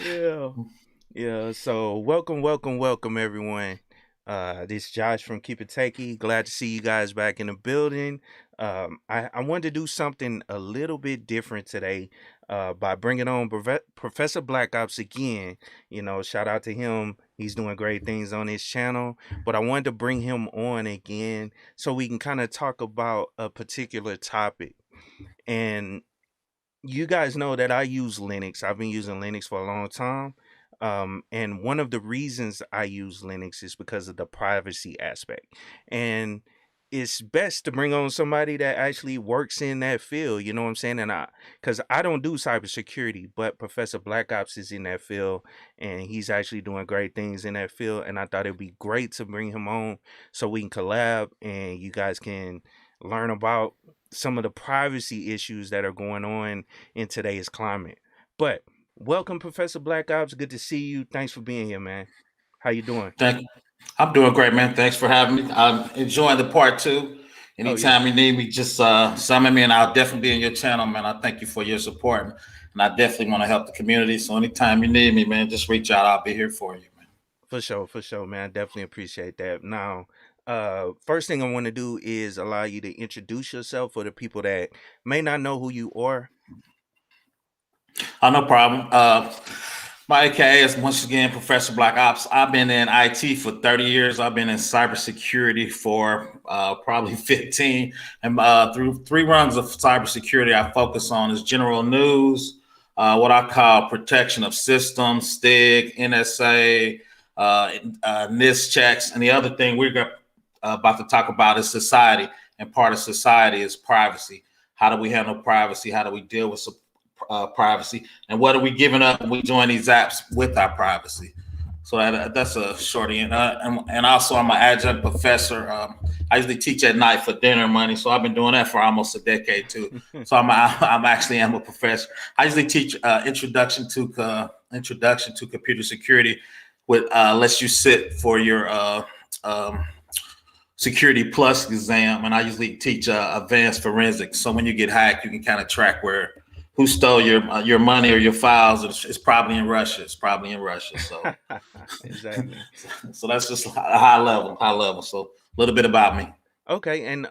Yeah. Yeah. So welcome everyone. This is Josh from KeepItTechie. Glad to see you guys back in the building. I wanted to do something a little bit different today by bringing on Professor Black Ops again. Shout out to him. He's doing great things on his channel. But I wanted to bring him on again so we can kind of talk about a particular topic. And you guys know that I use Linux. I've been using Linux for a long time. And one of the reasons I use Linux is because of the privacy aspect. And it's best to bring on somebody that actually works in that field, you know what I'm saying? Because I don't do cybersecurity, but Professor Black Ops is in that field and he's actually doing great things in that field. And I thought it'd be great to bring him on so we can collab and you guys can learn about some of the privacy issues that are going on in today's climate. But welcome, Professor Black Ops. Good to see you. Thanks for being here, man. How you doing? Thank you. I'm doing great, man. Thanks for having me. I'm enjoying the part two. Oh yeah, Anytime you need me, just summon me and I'll definitely be in your channel, man. I thank you for your support. And I definitely want to help the community. So anytime you need me, man, just reach out. I'll be here for you, man. for sure, man. Definitely appreciate that. Now, first thing I want to do is allow you to introduce yourself for the people that may not know who you are. Oh, no problem. My AKA is once again Professor Black Ops. I've been in IT for 30 years. I've been in cybersecurity for probably 15. And through 3 rungs of cybersecurity, I focus on is general news, what I call protection of systems, STIG, NSA, NIST checks. And the other thing about to talk about is society. And part of society is privacy. How do we handle privacy? How do we deal with privacy, and what are we giving up when we join these apps with our privacy? So that's a shorty. And also I'm an adjunct professor. I usually teach at night for dinner money, so I've been doing that for almost a decade too. So I'm actually am a professor. I usually teach introduction to computer security, with lets you sit for your security plus exam, and I usually teach advanced forensics. So when you get hacked, you can kind of track who stole your money or your files. It's probably in Russia. It's probably in Russia. So Exactly. so that's just a high level. So a little bit about me. Okay, and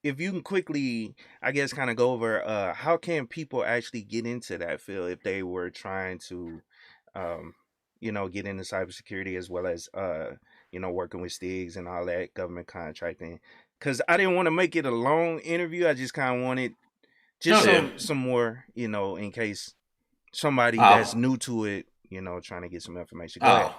if you can quickly, I guess, kind of go over how can people actually get into that field if they were trying to, um, get into cybersecurity as well as working with STIGs and all that government contracting. Because I didn't want to make it a long interview. I just kind of wanted just Oh yeah. some more, in case somebody that's Oh, new to it, trying to get some information. Go ahead.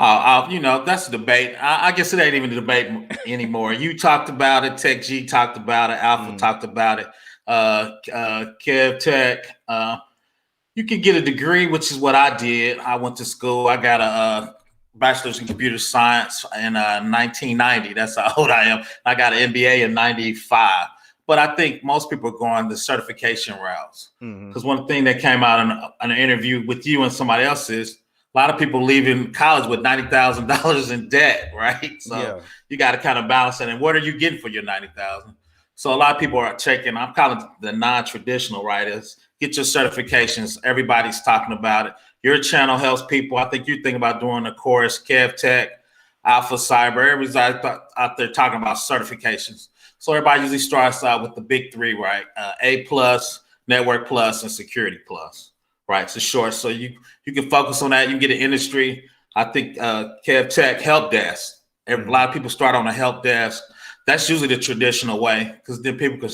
oh, that's a debate. I guess it ain't even a debate anymore. You talked about it. Tech G talked about it. Alpha Mm, talked about it. Kev Tech. You can get a degree, which is what I did. I went to school. I got a bachelor's in computer science in 1990. That's how old I am. I got an MBA in 95. But I think most people are going the certification routes. mm-hmm. Because one thing that came out in an interview with you and somebody else is a lot of people leaving college with $90,000 in debt, right? So Yeah. you got to kind of balance it. And what are you getting for your 90,000? So a lot of people are checking. I'm calling it the non-traditional, right? Is get your certifications. Everybody's talking about it. Your channel helps people. I think you think about doing a course, Kev Tech, Alpha Cyber. Everybody's out there talking about certifications. So everybody usually starts out with the big three, right? A plus, Network plus, and Security plus, right? It's short. So you can focus on that. You can get an industry. I think Kev Tech help desk. A Mm-hmm. lot of people start on a help desk. That's usually the traditional way, because then people can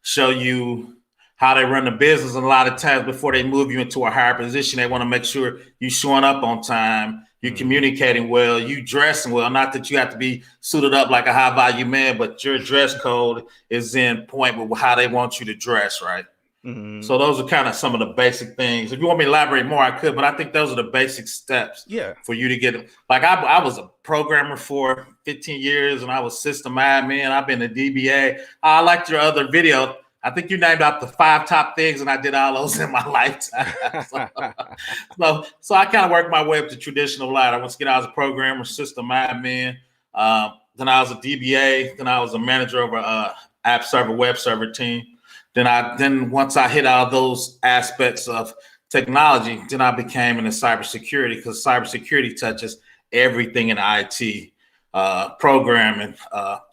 show you how they run the business. And a lot of times before they move you into a higher position, they want to make sure you showing up on time, you Mm-hmm. communicating well, you dressing well. Not that you have to be suited up like a high value man, but your dress code is in point with how they want you to dress, right? Mm-hmm. So those are kind of some of the basic things. If you want me to elaborate more, I could, but I think those are the basic steps Yeah. for you to get it. Like I was a programmer for 15 years and I was system admin. I've been a DBA. I liked your other video. I think you named out the 5 top things, and I did all those in my lifetime. So I kind of worked my way up the traditional ladder. Once again, I was a programmer, system admin. Then I was a DBA. Then I was a manager of a app server, web server team. Then once I hit all those aspects of technology, then I became into cybersecurity, because cybersecurity touches everything in IT, programming,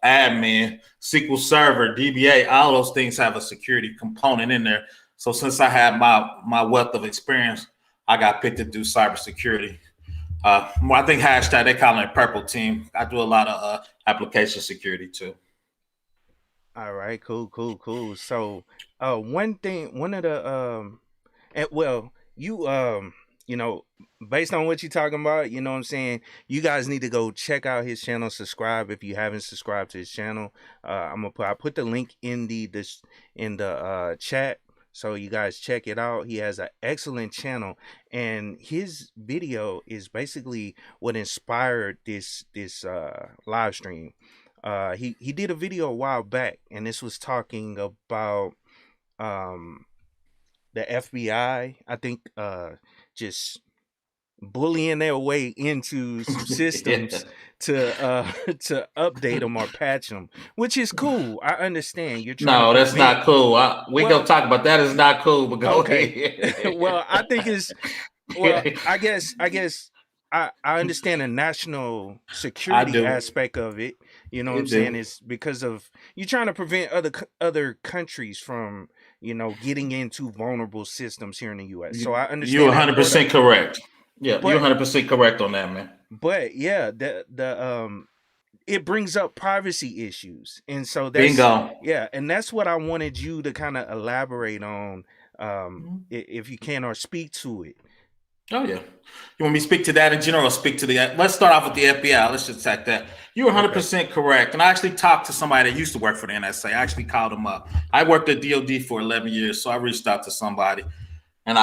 admin, SQL Server, DBA. All those things have a security component in there. So since I had my wealth of experience, I got picked to do cybersecurity. I think hashtag they call it purple team. I do a lot of application security too. All right, cool. So, one of the well, you know, based on what you're talking about, you know what I'm saying, you guys need to go check out his channel, subscribe if you haven't subscribed to his channel. I put the link in the chat, so you guys check it out. He has an excellent channel, and his video is basically what inspired this live stream. He did a video a while back, and this was talking about um the FBI, I think, just bullying their way into some Yeah. systems to to update them or patch them, which is cool. I understand you're trying to No, that's prevent. not cool. We Well, gonna talk about that. Is not cool. But go okay. ahead. Well, I think it's well. I guess I understand the national I security do. aspect of it. You know what I'm It saying? do. It's because of you're trying to prevent other countries from getting into vulnerable systems here in the U.S. So I You understand that part of 100% it. correct. Yeah, you But 100% correct on that, man. yeah, the it brings up privacy issues, and so Bingo. that's what I wanted you to kind of elaborate on, if you can, or speak to it. Oh yeah. You want me to speak to that in general, or speak to the? Let's start off with the FBI. Let's just attack that. You're Okay. 100% correct. And I actually talked to somebody that used to work for the NSA. I actually called him up. I worked at DoD for 11 years, so I reached out to somebody, and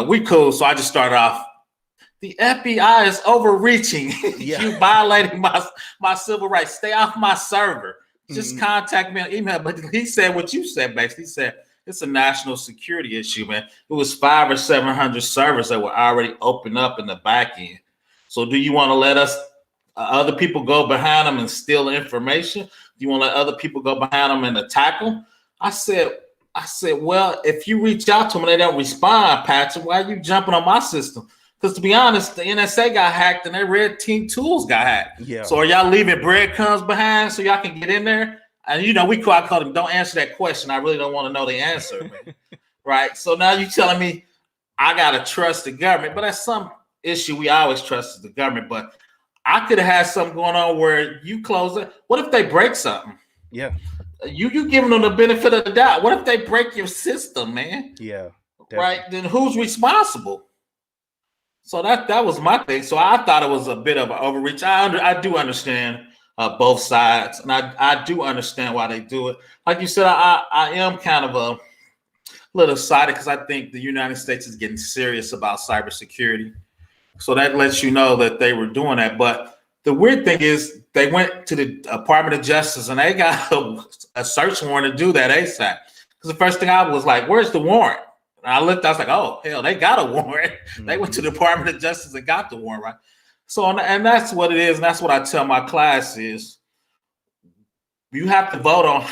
we cool. So I just started off. The FBI is overreaching. Yeah. You violating my civil rights. Stay off my server. Just Mhm. contact me on email. But he said what you said, basically. He said it's a national security issue, man. It was 500 or 700 servers that were already opened up in the back end. So do you want to let us other people go behind them and steal information? Do you want to let other people go behind them and attack them? I said, well, if you reach out to them and they don't respond, Patrick, why are you jumping on my system? Because to be honest, the NSA got hacked and their red team tools got hacked. Yeah. So are y'all leaving breadcrumbs behind so y'all can get in there? And I call them, don't answer that question. I really don't want to know the answer, man. Right? So now you telling me I gotta trust the government, but that's some issue we always trust the government. But I could have had something going on where you close it. What if they break something? Yeah. You giving them the benefit of the doubt. What if they break your system, man? Yeah. Right? Definitely. Then who's responsible? So that was my thing. So I thought it was a bit of an overreach. I do understand both sides, and I do understand why they do it. Like you said, I am kind of a little excited because I think the United States is getting serious about cybersecurity. So that lets you know that they were doing that. But the weird thing is they went to the Department of Justice and they got a search warrant to do that ASAP. Because the first thing I was like, where's the warrant? And I looked, I was like, oh, hell, they got a warrant. They went to the Department of Justice and got the warrant, right? So, and that's what it is. And that's what I tell my class is you have to vote on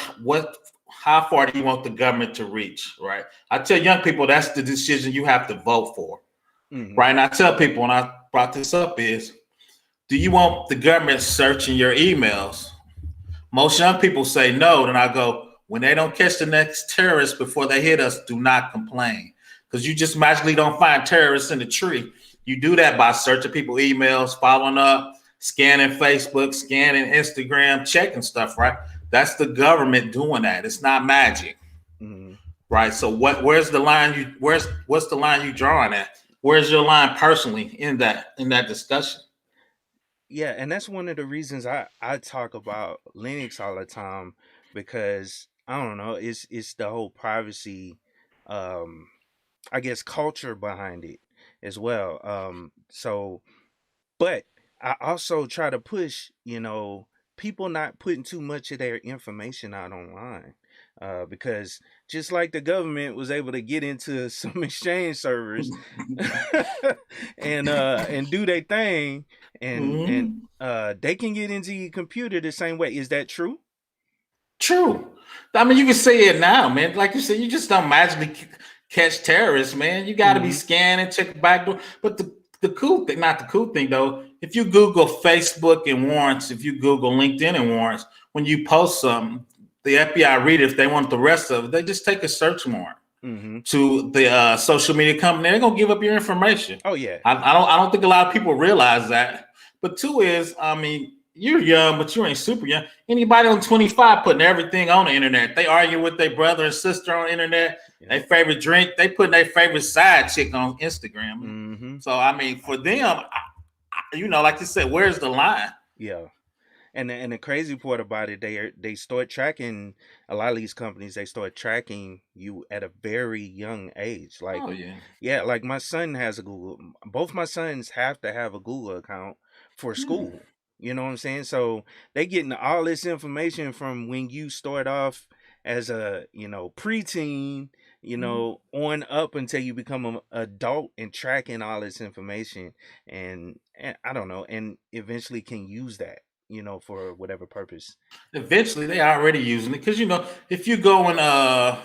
how far do you want the government to reach, right? I tell young people that's the decision you have to vote for. Right. And I tell people when I brought this up is, do you want the government searching your emails? Most young people say no. Then I go, when they don't catch the next terrorist before they hit us, do not complain. Because you just magically don't find terrorists in the tree. You do that by searching people's emails, following up, scanning Facebook, scanning Instagram, checking stuff, right? That's the government doing that. It's not magic. Right. So where's the line what's the line you drawing at? Where's your line personally in that discussion? Yeah, and that's one of the reasons I talk about Linux all the time, because I don't know, it's the whole privacy, um I guess, culture behind it as well. So, but I also try to push, people not putting too much of their information out online. Because just like the government was able to get into some exchange servers and do their thing, and they can get into your computer the same way. Is that true? True. I mean, you can say it now, man. Like you said, you just don't magically catch terrorists, man. You got to be Mm-hmm. scanning, check the back door. But the cool thing, not the cool thing though, if you Google Facebook and warrants, if you Google LinkedIn and warrants, when you post something, the FBI read it. If they want the rest of it, they just take a search warrant Mm-hmm. to the social media company. They're gonna give up your information. Oh yeah. I don't think a lot of people realize that. But two is, I mean, you're young, but you ain't super young. Anybody on 25 putting everything on the internet. They argue with their brother and sister on the internet. Yeah. Their favorite drink, they putting their favorite side chick on Instagram. Mm-hmm. So I mean, for them, like you said, where's the line? Yeah. And the crazy part about it, they start tracking a lot of these companies. They start tracking you at a very young age. Like, Oh yeah. yeah, like my son has a Google. Both my sons have to have a Google account for Hmm. school. You know what I'm saying? So they getting all this information from when you start off as a preteen, on up until you become an adult and tracking all this information, and I don't know, and eventually can use that for whatever purpose. Eventually, they already using it because if you go on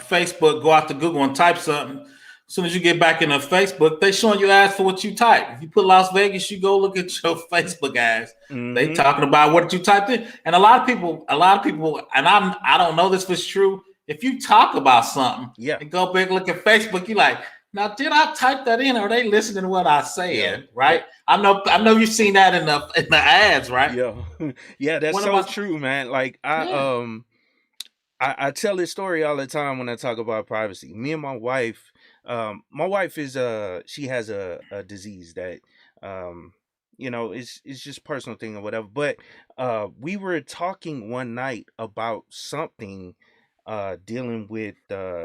Facebook, go out to Google and type something. As soon as you get back into Facebook, they showing you ads for what you type. If you put Las Vegas, you go look at your Facebook ads. They Mm-hmm. talking about what you typed in, and a lot of people, and I don't know this was true. If you talk about something Yeah. and go back look at Facebook, you like, now did I type that in? Or are they listening to what I Yeah. said? Yeah. Right? I know you've seen that in the ads, right? Yeah. Yeah, that's One of so my true, man. Like yeah. I tell this story all the time when I talk about privacy. Me and my wife is she has a disease that it's just personal thing or whatever. But we were talking one night about something dealing with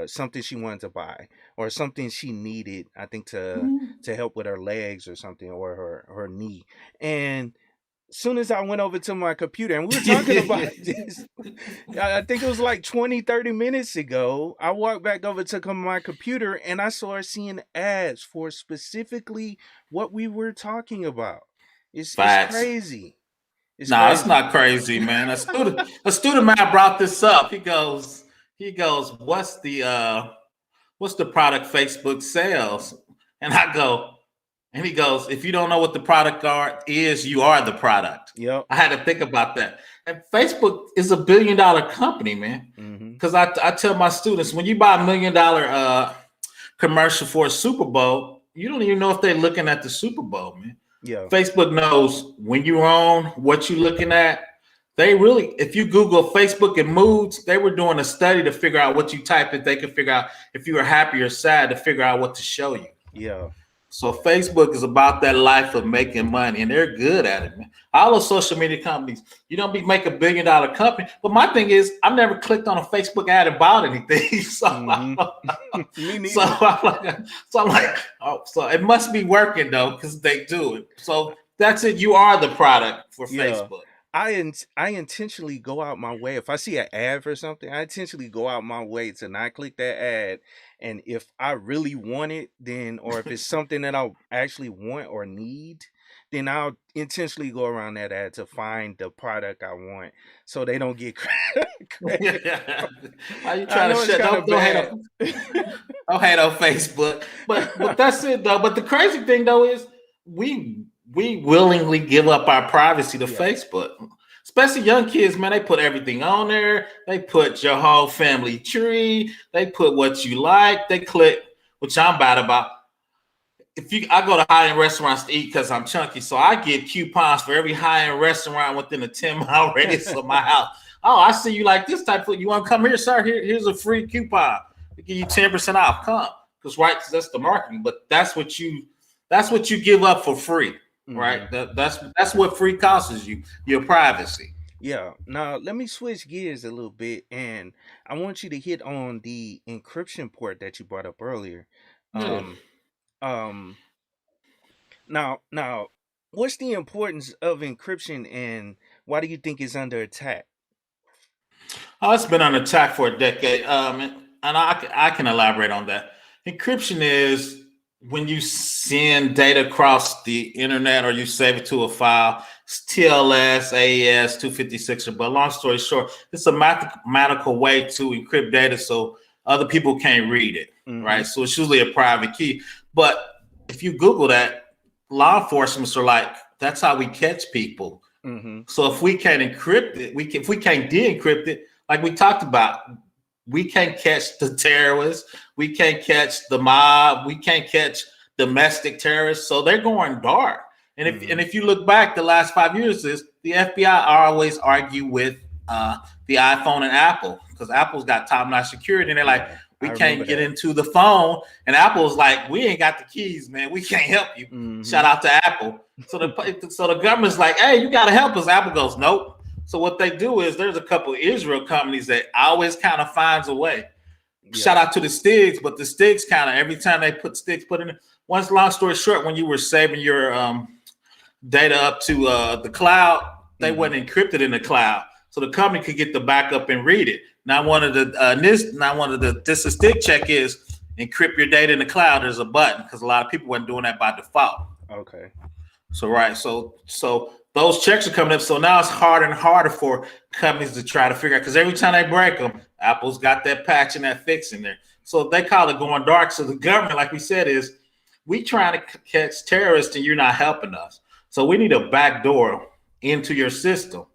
something she wanted to buy or something she needed, I think to help with her legs or something, or her knee. And soon as I went over to my computer and we were talking about this, I think it was like 20, 30 minutes ago. I walked back over to my computer and I started seeing ads for specifically what we were talking about. It's Facts. crazy. It's No, it's crazy. not crazy, man. A student man brought this up. He goes, what's the product Facebook sells? And I go, and he goes, if you don't know what the product is, you are the product. Yep. I had to think about that. And Facebook is $1 billion company, man. Mm-hmm. Because I tell my students, when you buy $1 million commercial for a Super Bowl, you don't even know if they're looking at the Super Bowl, man. Yeah. Facebook knows when you're on, what you're looking at. They really, if you Google Facebook and moods, they were doing a study to figure out what you type that they could figure out if you were happy or sad to figure out what to show you. Yeah. So Facebook is about that life of making money, and they're good at it, man. All those social media companies, you don't make $1 billion company. But my thing is, I've never clicked on a Facebook ad and bought anything. So, Mm-hmm. Me so neither. I'm like, oh, so it must be working though, because they do it. So that's it. You are the product for Yeah. Facebook. I intentionally go out my way. If I see an ad for something, I intentionally go out my way to not click that ad. And if I really want it, then, or if it's something that I actually want or need, then I'll intentionally go around that ad to find the product I want, so they don't get credit. Why you I trying to know it's shut? kind of Don't hate bad. on don't hate on Facebook. But that's it though. But the crazy thing though is we willingly give up our privacy to Yeah. Facebook. Especially young kids, man, they put everything on there. They put your whole family tree. They put what you like. They click, which I'm bad about. I go to high-end restaurants to eat because I'm chunky, so I get coupons for every high-end restaurant within a 10-mile radius of my house. Oh, I see you like this type of food. You want to come here, sir? Here's a free coupon. We give you 10% off. Come, because that's the marketing. But that's what you give up for free, Hmm. right? That's what free costs you, your privacy. Yeah. Now let me switch gears a little bit, and I want you to hit on the encryption port that you brought up earlier. Yeah. Um, um, now, what's the importance of encryption, and why do you think it's under attack? Oh, it's been on attack for a decade. And I can elaborate on that. Encryption is when you send data across the internet or you save it to a file, it's TLS, AES, 256, but long story short, it's a mathematical way to encrypt data so other people can't read it, right? So it's usually a private key. But if you Google that, law enforcement are like, that's how we catch people. So if we can't encrypt it, if we can't de-encrypt it, like we talked about, we can't catch the terrorists. We can't catch the mob. We can't catch domestic terrorists. So they're going dark. And if you look back the last 5 years, is the FBI always argue with the iPhone and Apple because Apple's got top-notch security, and they're like, we can't get into the phone. And Apple's like, we ain't got the keys, man. We can't help you. Shout out to Apple. So the government's like, hey, you got to help us. Apple goes, nope. So what they do is there's a couple of Israel companies that always kind of finds a way. Shout out to the Stigs, but the Stigs kind of every time they put Stigs put in it. Once, long story short, when you were saving your data up to the cloud, they wasn't encrypted in the cloud, so the company could get the backup and read it. Now one of the this stick check is encrypt your data in the cloud. There's a button because a lot of people weren't doing that by default. Okay. So right, so those checks are coming up. So now it's harder and harder for companies to try to figure out because every time they break them, Apple's got that patch and that fix in there. So they call it going dark. So the government, like we said, is we trying to catch terrorists and you're not helping us. So we need a back door into your system.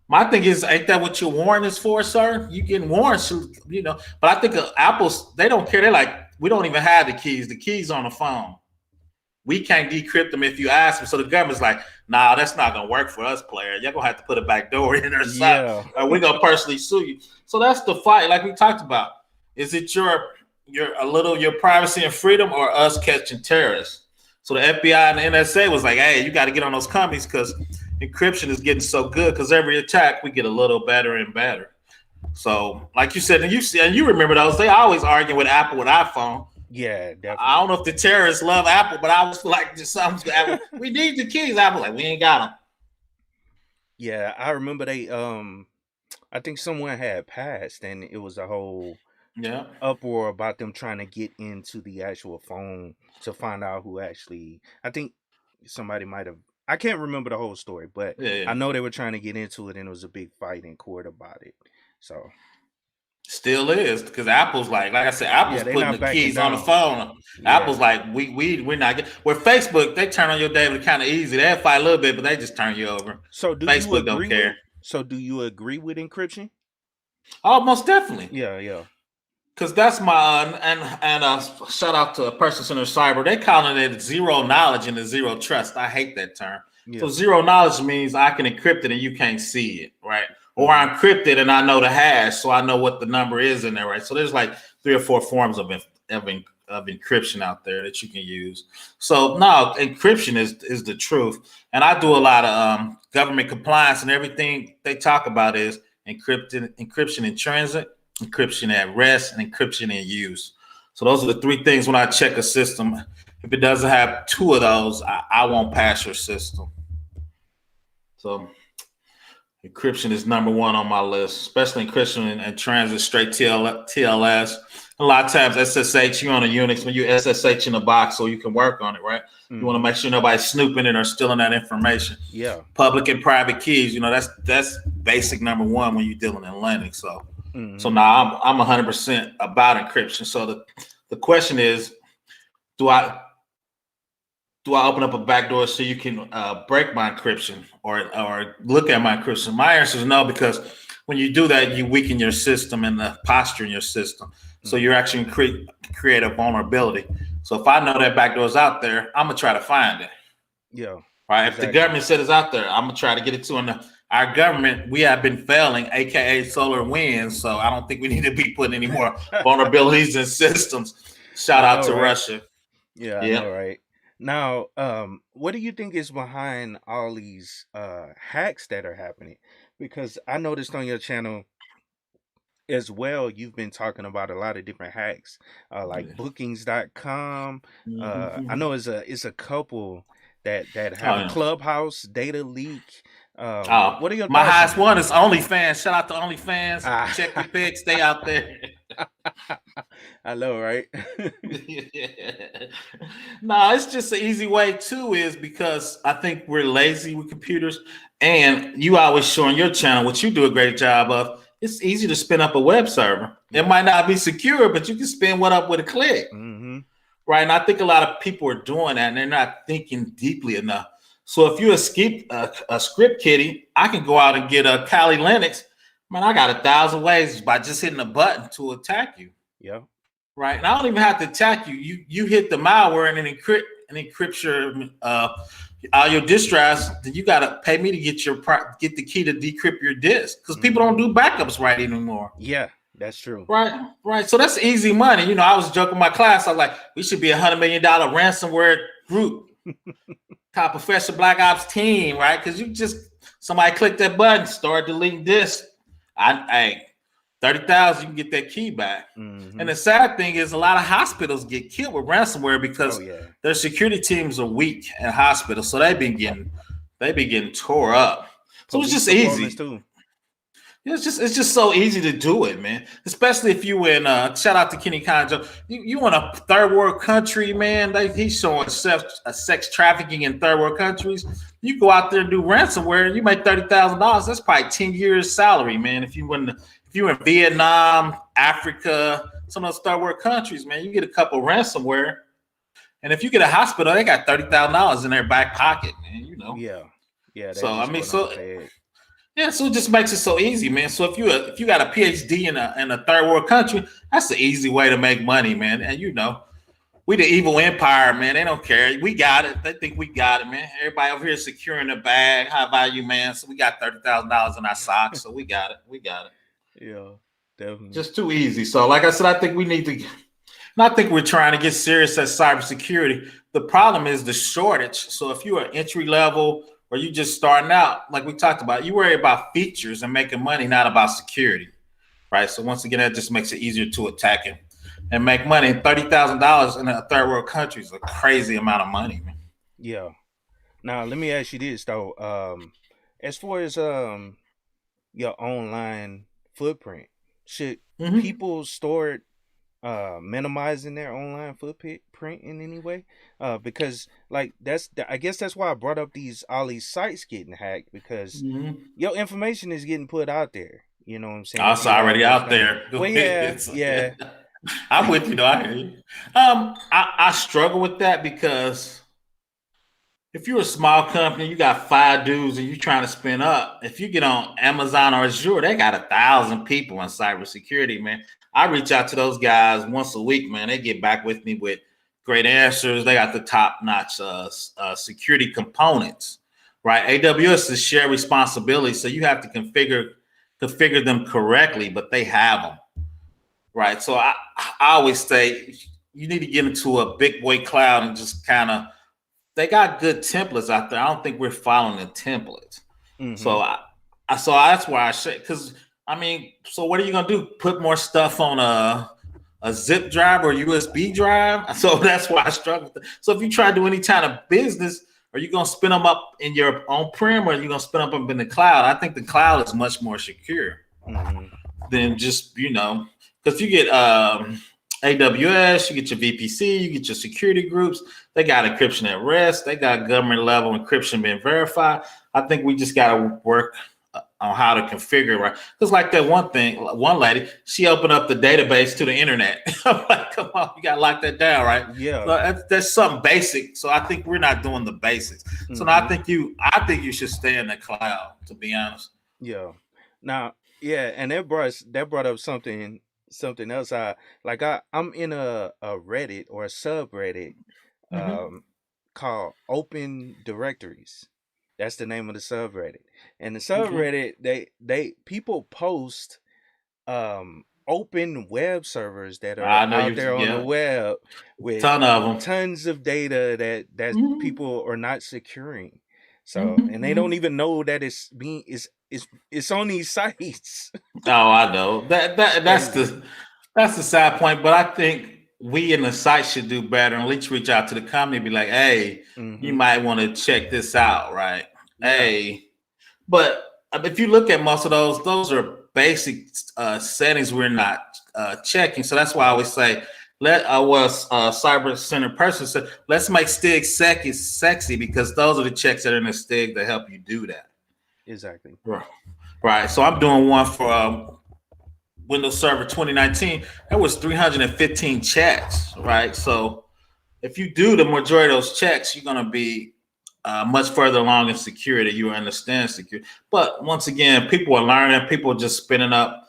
My thing is, ain't that what your warrant is for, sir? You getting warrants, you know. But I think Apple's, they don't care. They're like, we don't even have the keys. The keys on the phone. We can't decrypt them if you ask them. So the government's like, nah, that's not gonna work for us, player. You're gonna have to put a back door in or something. Or we're gonna personally sue you. So that's the fight, like we talked about. Is it your privacy and freedom or us catching terrorists? So the FBI and the NSA was like, hey, you got to get on those companies because encryption is getting so good because every attack we get a little better and better. So, like you said, and you remember those, they always argue with Apple with iPhone. Yeah, definitely. I don't know if the terrorists love Apple, but I was like, just something. We need the keys. Apple like, we ain't got them. Yeah, I remember they. I think someone had passed, and it was a whole uproar about them trying to get into the actual phone to find out who actually. I think somebody might have. I can't remember the whole story, but I know they were trying to get into it, and it was a big fight in court about it. So. Still is because Apple's like I said, Apple's putting the keys on the phone. Apple's like we're not getting. Where Facebook, they turn on your data kind of easy. They fight a little bit, but they just turn you over. So Facebook don't care. So do you agree with encryption? Oh, most definitely. Yeah. Because that's my and shout out to Person Center Cyber. They calling it zero knowledge and the zero trust. I hate that term. Yeah. So zero knowledge means I can encrypt it and you can't see it, right? Or I'm encrypted and I know the hash, so I know what the number is in there, right? So there's like 3 or 4 forms of encryption out there that you can use. So no, encryption is the truth. And I do a lot of government compliance, and everything they talk about is encryption in transit, encryption at rest, and encryption in use. So those are the 3 things when I check a system. If it doesn't have 2 of those, I won't pass your system. So encryption is number 1 on my list, especially encryption and transit straight TLS. A lot of times SSH, you're on a Unix when you SSH in a box so you can work on it, right? You want to make sure nobody's snooping it or stealing that information. Yeah. Public and private keys, that's basic number 1 when you're dealing in Linux. So so now I'm 100% about encryption. So the question is, do I open up a backdoor so you can break my encryption or look at my encryption? My answer is no, because when you do that, you weaken your system and the posture in your system. So you're actually create a vulnerability. So if I know that backdoor is out there, I'm gonna try to find it. Yeah. Right. Exactly. If the government said it's out there, I'm gonna try to get it to. And our government, we have been failing, aka solar winds. So I don't think we need to be putting any more vulnerabilities in systems. Shout out to Russia. Yeah, I know, right? Now, what do you think is behind all these hacks that are happening? Because I noticed on your channel as well, you've been talking about a lot of different hacks, like bookings.com. I know it's a couple that have Clubhouse data leak. What are your my highest one is OnlyFans. Shout out to OnlyFans. Check your pics, stay out there. I know, right? No, it's just an easy way too, is because I think we're lazy with computers, and you always show on your channel, which you do a great job of. It's easy to spin up a web server. It Yeah. might not be secure, but you can spin one up with a click, Mm-hmm. right? And I think a lot of people are doing that, and they're not thinking deeply enough. So if you're a script kiddie, I can go out and get a Kali Linux. Man, I got 1,000 ways by just hitting a button to attack you. Yeah. Right. And I don't even have to attack you. You hit the malware and it encrypts your all your disk drives. Then you gotta pay me to get the key to decrypt your disk, because people don't do backups right anymore. Yeah, that's true. Right, right. So that's easy money. You know, I was joking in my class. I was like, we should be $100 million ransomware group, top Professor Black Ops team, right? Because you just somebody click that button, start deleting disks. I 30,000, you can get that key back. Mm-hmm. And the sad thing is, a lot of hospitals get killed with ransomware because their security teams are weak at hospitals, so they be getting tore up. So it's just easy. Too. It's just so easy to do it, man. Especially if you in shout out to Kenny Conjo. You in a third world country, man. He's showing sex trafficking in third world countries. You go out there and do ransomware, you make $30,000. That's probably 10 years salary, man. If you're in Vietnam, Africa, some of those third world countries, man, you get a couple ransomware. And if you get a hospital, they got $30,000 in their back pocket, man. You know. Yeah. So I mean, so it just makes it so easy, man. So if you got a PhD in a third world country, that's the easy way to make money, man. And you know, we the evil empire, man. They don't care. We got it. They think we got it, man. Everybody over here is securing the bag, high value, man. So we got $30,000 in our socks. So we got it. We got it. Yeah, definitely. Just too easy. So, like I said, I think we need to. And I think we're trying to get serious at cybersecurity. The problem is the shortage. So if you're entry level or you just starting out, like we talked about, you worry about features and making money, not about security, right? So once again, that just makes it easier to attack it and make money. $30,000 in a third world country is a crazy amount of money, man. Yeah. Now let me ask you this though. As far as your online footprint, should people start minimizing their online footprint in any way? Because like I guess that's why I brought up all these sites getting hacked, because your information is getting put out there. You know what I'm saying? It's already out there. Well, yeah. I'm with you though. I hear you. I struggle with that because if you're a small company, you got 5 dudes and you're trying to spin up. If you get on Amazon or Azure, they got 1,000 people in cybersecurity, man. I reach out to those guys once a week, man. They get back with me with great answers. They got the top-notch security components, right? AWS is shared responsibility, so you have to configure them correctly, but they have them, right? So I always say you need to get into a big boy cloud and just kind of. They got good templates out there. I don't think we're following the templates. So so that's why I say, because I mean, so what are you gonna do? Put more stuff on a zip drive or USB drive? So that's why I struggle with it. So if you try to do any kind of business, are you gonna spin them up in your on-prem or are you gonna spin them up in the cloud? I think the cloud is much more secure than just, you know, because you get AWS, you get your VPC, you get your security groups. They got encryption at rest. They got government level encryption being verified. I think we just got to work on how to configure, right? Because like that one lady, she opened up the database to the internet. I'm like, come on, you got to lock that down, right? Yeah. So that's something basic. So I think we're not doing the basics. So now I think you should stay in the cloud, to be honest. Yeah. Now, yeah, and that brought up something else. I'm in a Reddit or a subreddit called Open Directories. That's the name of the subreddit. And the subreddit, they people post open web servers that are out there on the web with tons of data that people are not securing. So and they don't even know that it's on these sites. Oh, I know. That's the sad point. But I think we in the site should do better and at least reach out to the company and be like, hey, you might want to check this out, right? Yeah. Hey. But if you look at most of those are basic settings we're not checking. So that's why I always say, let was a cyber center person said, let's make STIG sexy because those are the checks that are in the STIG that help you do that. Exactly. Right. So I'm doing one for Windows Server 2019. That was 315 checks. Right. So if you do the majority of those checks, you're going to be much further along in security. You understand security. But once again, people are learning. People are just spinning up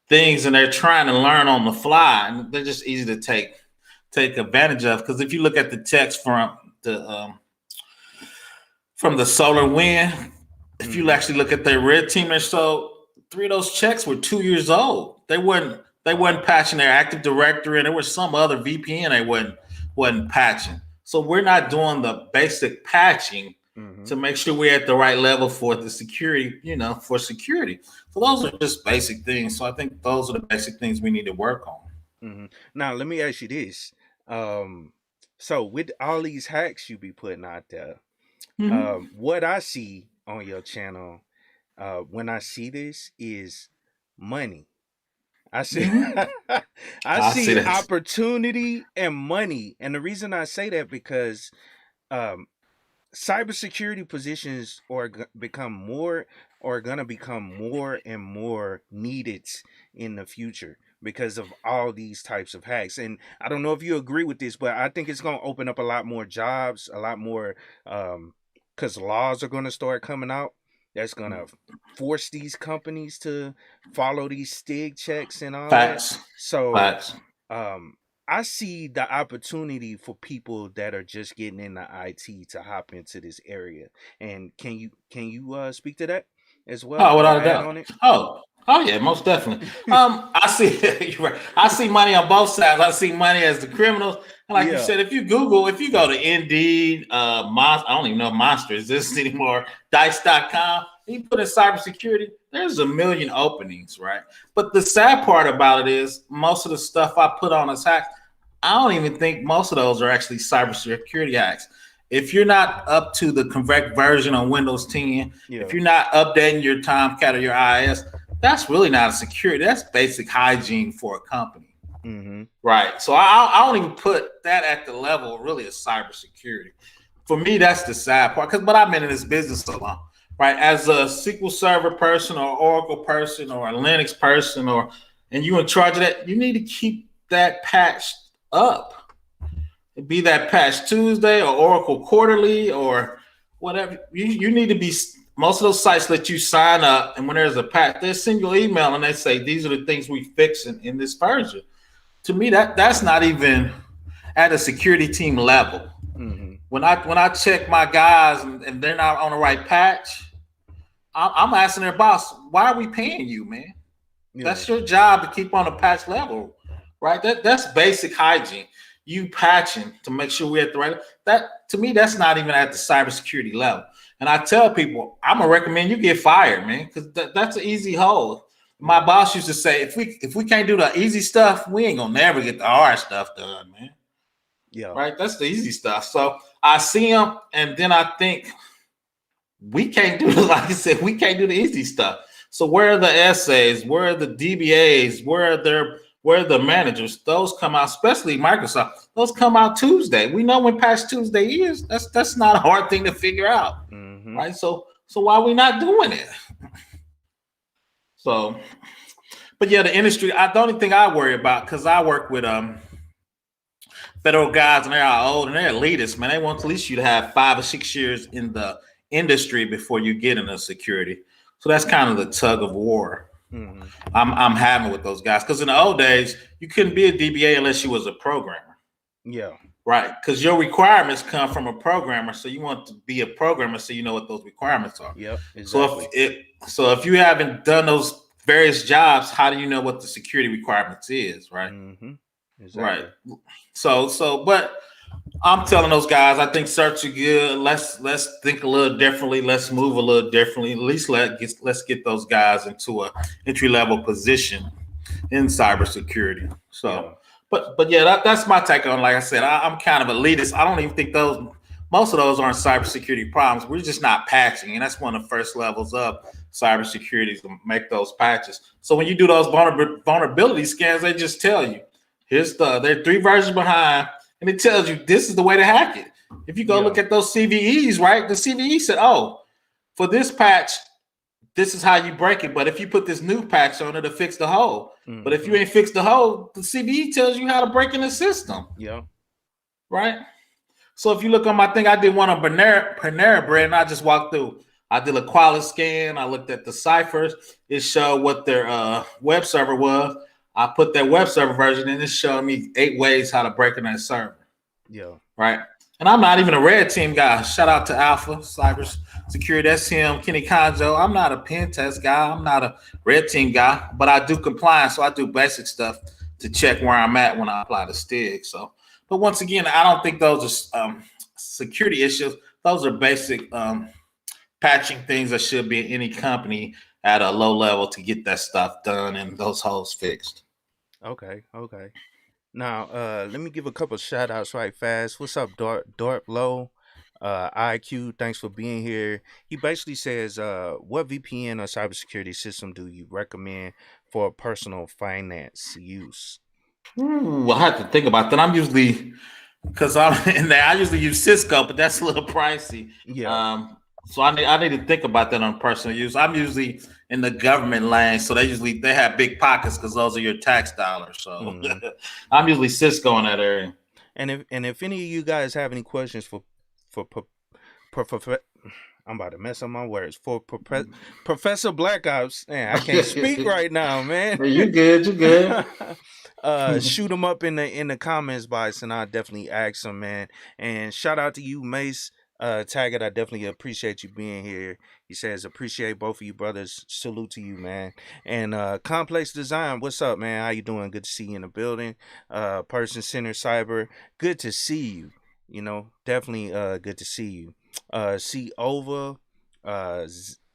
things and they're trying to learn on the fly, and they're just easy to take advantage of. Because if you look at the text from the solar wind, if you actually look at their red team, or so 3 of those checks were 2 years old. They wasn't patching their Active Directory, and there was some other VPN they wasn't patching. So we're not doing the basic patching to make sure we're at the right level for the security, for security. So those are just basic things. So I think those are the basic things we need to work on. Now, let me ask you this. So with all these hacks you be putting out there, what I see on your channel, when I see this, is money. I see, I see opportunity and money. And the reason I say that because cybersecurity positions are gonna become more and more needed in the future because of all these types of hacks. And I don't know if you agree with this, but I think it's going to open up a lot more jobs, a lot more, because laws are going to start coming out that's going to force these companies to follow these STIG checks and all that. So I see the opportunity for people that are just getting into IT to hop into this area. And can you speak to that as well? Oh, without a doubt. Oh yeah, most definitely. I see you're right. I see money on both sides. I see money as the criminals. And like you said, if you go to Indeed, I don't even know if Monster exists anymore, dice.com, you put in cybersecurity, there's a million openings, right? But the sad part about it is most of the stuff I put on as hacks, I don't even think most of those are actually cybersecurity hacks. If you're not up to the correct version on Windows 10, if you're not updating your Tomcat or your IIS, that's really not a security. That's basic hygiene for a company. Right. So I don't even put that at the level really of cybersecurity. For me, that's the sad part. But I've been in this business so long, right? As a SQL Server person or Oracle person or a Linux person, and you're in charge of that, you need to keep that patched up. It'd be that patch Tuesday or Oracle Quarterly or whatever. You need to be. Most of those sites let you sign up, and when there's a patch, they send you an email and they say these are the things we fix in this version. To me, that's not even at a security team level. When I check my guys and they're not on the right patch, I'm asking their boss, why are we paying you, man? That's your job to keep on the patch level, right? That's basic hygiene. You patching to make sure we're at the right. That to me, that's not even at the cybersecurity level. And I tell people, I'm gonna recommend you get fired, man, because that's an easy hole. My boss used to say, if we can't do the easy stuff, we ain't gonna never get the hard stuff done, man. Right. That's the easy stuff. So I see them, and then I think we can't do like I said, we can't do the easy stuff. So where are the essays? Where are the DBAs? Where are the managers? Those come out, especially Microsoft. Those come out Tuesday. We know when Patch Tuesday is. That's not a hard thing to figure out, right? So why are we not doing it? So, but yeah, the industry. The only thing I worry about, because I work with federal guys and they're all old and they're elitists, man. They want at least you to have 5 or 6 years in the industry before you get into security. So that's kind of the tug of war I'm having with those guys. Because in the old days, you couldn't be a DBA unless you was a programmer. Right. Because your requirements come from a programmer. So you want to be a programmer so you know what those requirements are. Exactly. So if you haven't done those various jobs, how do you know what the security requirements is, right? Exactly. Right. So but I'm telling those guys, I think certs are good. Let's think a little differently. Let's move a little differently. At least let's get those guys into a entry level position in cybersecurity. So, but yeah, that's my take on. Like I said, I'm kind of elitist. I don't even think most of those aren't cybersecurity problems. We're just not patching, and that's one of the first levels of cybersecurity to make those patches. So when you do those vulnerability scans, they just tell you, they're 3 versions behind, and it tells you this is the way to hack it. If you go Yeah. look at those CVEs, right? The CVE said, oh, for this patch, this is how you break it. But if you put this new patch on it to fix the hole, but if you ain't fixed the hole, the CVE tells you how to break in the system. Yeah. Right. So if you look on my thing, I did one on Panera Bread, and I just walked through. I did a quality scan. I looked at the ciphers. It showed what their web server was. I put that web server version in. It showed me 8 ways how to break in that server. Yeah. Right. And I'm not even a red team guy. Shout out to Alpha Cyber Security. That's him, Kenny Conjo. I'm not a pen test guy. I'm not a red team guy, but I do compliance. So I do basic stuff to check where I'm at when I apply the STIG. So, but once again, I don't think those are security issues. Those are basic patching things that should be in any company at a low level to get that stuff done and those holes fixed. Okay. Okay. Now, let me give a couple shout outs right fast. What's up, Dart Low? IQ, thanks for being here. He basically says, what VPN or cybersecurity system do you recommend for personal finance use? Ooh, I have to think about that. I'm usually, because I'm in there, I usually use Cisco, but that's a little pricey. Yeah. So I need to think about that on personal use. I'm usually in the government lane, so they have big pockets because those are your tax dollars. So I'm usually Cisco in that area. And if any of you guys have any questions for I'm about to mess up my words for Professor Black Ops. Man, I can't speak right now, man. You good? You good? Shoot them up in the comments box, and I'll definitely ask them, man. And shout out to you, Mace. Taggart, I definitely appreciate you being here. He says, appreciate both of you brothers. Salute to you, man. And Complex Design, what's up, man? How you doing? Good to see you in the building. Person Center Cyber, good to see you. You know, definitely good to see you. See Over,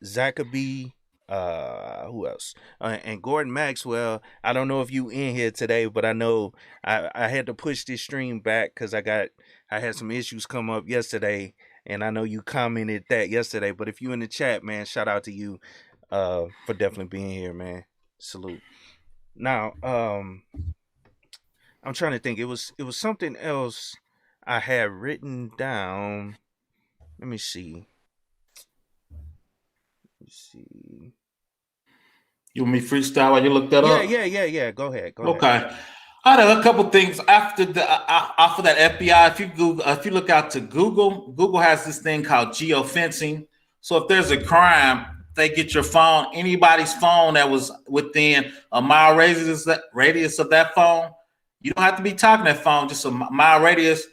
Zachary, who else? And Gordon Maxwell. I don't know if you in here today, but I know I had to push this stream back because I had some issues come up yesterday, and I know you commented that yesterday. But if you in the chat, man, shout out to you for definitely being here, man. Salute. Now, I'm trying to think. It was something else I had written down. Let me see. You want me freestyle while you look that up? Yeah. Go ahead. Okay. I had a couple things after that FBI. If you look out to Google has this thing called geofencing. So if there's a crime, they get your phone, anybody's phone that was within a mile radius of that phone. You don't have to be talking that phone, just a mile radius.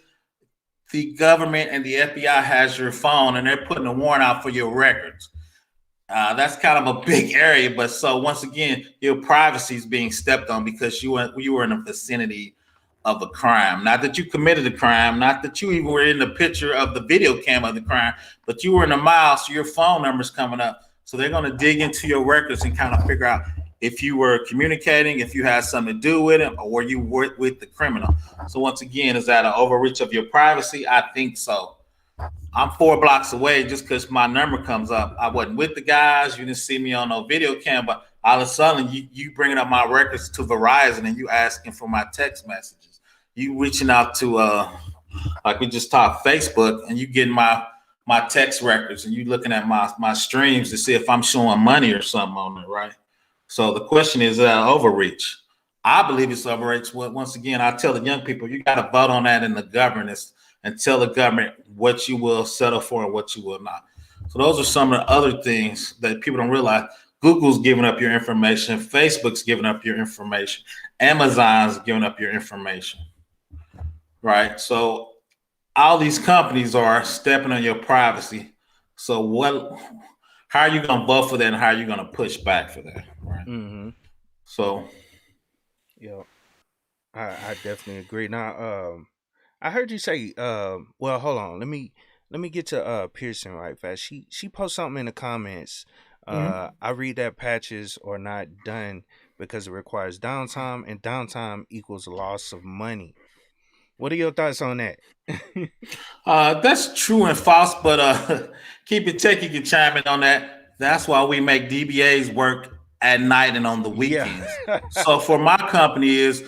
The government and the FBI has your phone, and they're putting a warrant out for your records. That's kind of a big area, but so once again, your privacy is being stepped on because you were in the vicinity of a crime. Not that you committed a crime, not that you even were in the picture of the video cam of the crime, but you were in a mile, so your phone number's coming up. So they're going to dig into your records and kind of figure out if you were communicating, if you had something to do with it, or were you with the criminal. So once again, is that an overreach of your privacy? I think so. I'm 4 blocks away just because my number comes up. I wasn't with the guys. You didn't see me on no video cam, but all of a sudden you bringing up my records to Verizon and you asking for my text messages. You reaching out to like we just talked Facebook, and you getting my text records, and you looking at my streams to see if I'm showing money or something on it, right? So the question is overreach. I believe it's overreach. Once again, I tell the young people, you got to vote on that in the governance and tell the government what you will settle for and what you will not. So those are some of the other things that people don't realize. Google's giving up your information. Facebook's giving up your information. Amazon's giving up your information, right? So all these companies are stepping on your privacy. So how are you going to vote for that, and how are you going to push back for that, right? Mm-hmm. So, yeah, I definitely agree. Now, I heard you say, well, hold on. Let me get to Pearson right fast. She posted something in the comments. I read that patches are not done because it requires downtime, and downtime equals loss of money. What are your thoughts on that? That's true and false, but KeepItTechie can chime in on that. That's why we make DBAs work at night and on the Yeah. weekends. So for my company is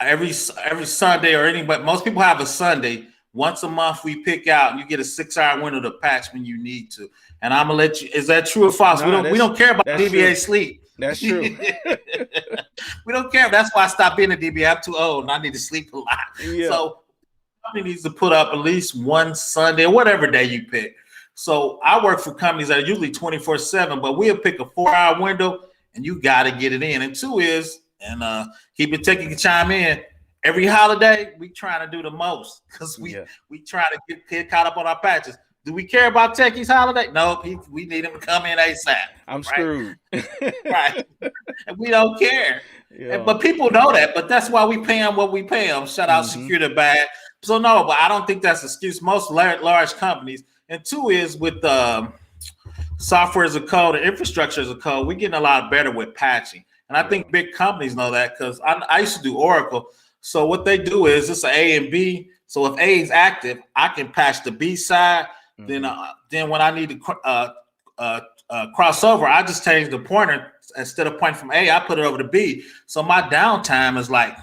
every Sunday or any, but most people have a Sunday. Once a month we pick out and you get a 6-hour window to patch when you need to. And I'm gonna let you, is that true or false? Nah, We don't care about that's DBA true. sleep. That's true. We don't care. That's why I stopped being a DBA. I'm too old and I need to sleep a lot. Yeah. So company needs to put up at least one Sunday or whatever day you pick. So I work for companies that are usually 24/7, but we'll pick a 4-hour window and you got to get it in. And two is, and KeepItTechie can chime in. Every holiday we trying to do the most because we try to get caught up on our patches. Do we care about Techie's holiday? No, we need him to come in ASAP. I'm screwed. Right. And we don't care. Yeah. But people know that. But that's why we pay them what we pay them. Shout out security bag. So no, but I don't think that's an excuse. Most large companies. And two is with software as a code and infrastructure as a code, we're getting a lot better with patching. And I think big companies know that because I used to do Oracle. So what they do is it's an A and B. So if A is active, I can patch the B side. Then when I need to cross over, I just change the pointer. Instead of pointing from A, I put it over to B. So my downtime is like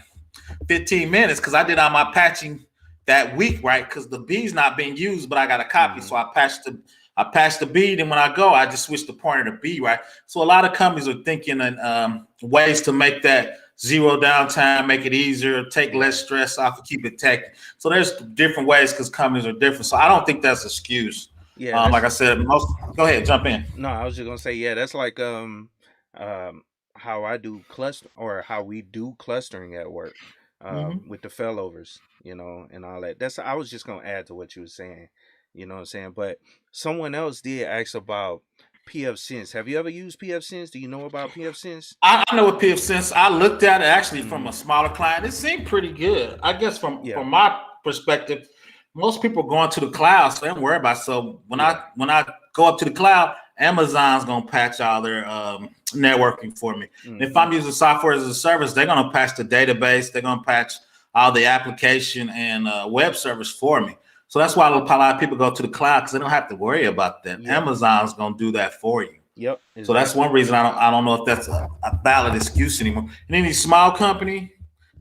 15 minutes because I did all my patching that week, right? Because the B is not being used, but I got a copy. So I patched the B. Then when I go, I just switch the pointer to B, right? So a lot of companies are thinking in ways to make that zero downtime, make it easier, take less stress off, and KeepItTechie. So there's different ways because companies are different. So I don't think that's an excuse. Yeah, like I said, go ahead, jump in. No, I was just gonna say, yeah, that's like how I do cluster or how we do clustering at work with the failovers, and all that. I was just gonna add to what you were saying, you know what I'm saying? But someone else did ask about PF Sense. Have you ever used PF Sense? Do you know about PF Sense? I know what PF Sense. I looked at it actually from a smaller client. It seemed pretty good. I guess from my perspective, most people are going to the cloud, so they don't worry about it. So when I go up to the cloud, Amazon's gonna patch all their networking for me. If I'm using software as a service, they're gonna patch the database, they're gonna patch all the application and web service for me. So that's why a lot of people go to the cloud because they don't have to worry about that. Amazon's gonna do that for you. Yep. Exactly. So that's one reason I don't know if that's a valid excuse anymore. And any small company,